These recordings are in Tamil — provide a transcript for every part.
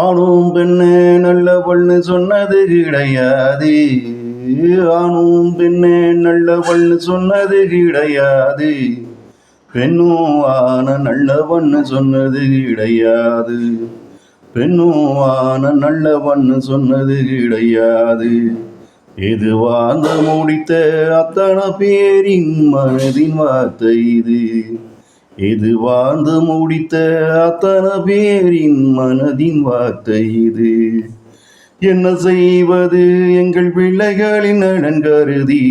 ஆணும் பெண்ணு நல்லவள்னு சொன்னது கிடையாது. ஆணும் பெண்ணு நல்லவள்னு சொன்னது கிடையாது. பெண்ணும் ஆன நல்லவன்னு சொன்னது கிடையாது. பெண்ணும் ஆன நல்லவன்னு சொன்னது கிடையாது. இது வாழ்ந்து முடித்த அத்தனை பேரின் மனதின் வார்த்தை இது. இது வாழ்ந்து முடித்த அத்தனை பேரின் மனதின் வார்த்தை இது. என்ன செய்வது எங்கள் பிள்ளைகளின் நலன் கருதி,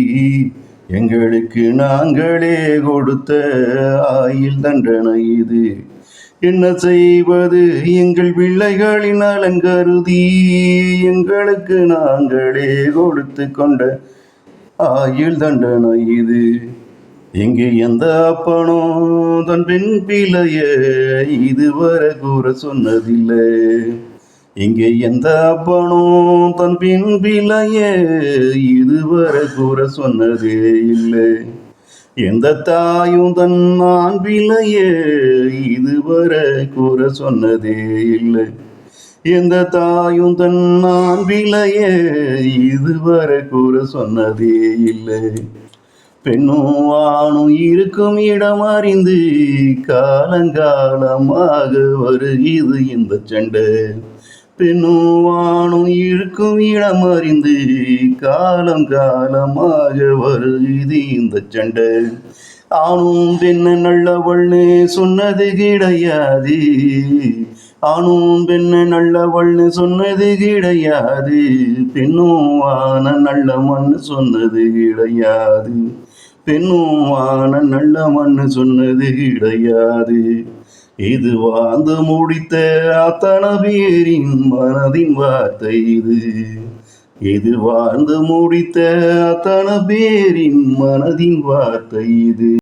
எங்களுக்கு நாங்களே கொடுத்த ஆயுள் தண்டனை இது. என்ன செய்வது எங்கள் பிள்ளைகளின் நலன் கருதி, எங்களுக்கு நாங்களே கொடுத்து கொண்ட ஆயுள் தண்டனை இது. இங்கே எந்த அப்பனும் தன் பெண் பிள்ளைய இதுவரை கூற சொன்னதில்லை. இங்கே எந்த அப்பனும் தன் பெண் பிள்ளைய இதுவரை கூற சொன்னதே இல்லை. எந்த தாயும் தன் ஆண் பிள்ளைய இதுவரை கூற சொன்னதே இல்லை. எந்த தாயும் தன் ஆண் பிள்ளைய இதுவரை கூற சொன்னதே இல்லை. பெண்ணும் ஆணும் இருக்கும் இடம் அறிந்து காலங்காலமாக வருகிறது இந்த சண்டை. பெண்ணும் ஆணும் இருக்கும் இடம் அறிந்து காலம் காலமாக வருகிறது இந்த சண்டை. ஆணும் பெண்ண நல்லவள்னு சொன்னது கிடையாது. ஆணும் பெண்ண நல்லவள்னு சொன்னது கிடையாது. பெண்ணும் ஆன நல்ல மண்ணு சொன்னது கிடையாது. பெண்ணும் ஆன நல்ல மண்ணு சொன்னது கிடையாது. இது வாழ்ந்து முடித்த அத்தனை பேரின் மனதின் வார்த்தை இது. இது வாழ்ந்து முடித்த அத்தனை பேரின் மனதின் வார்த்தை இது.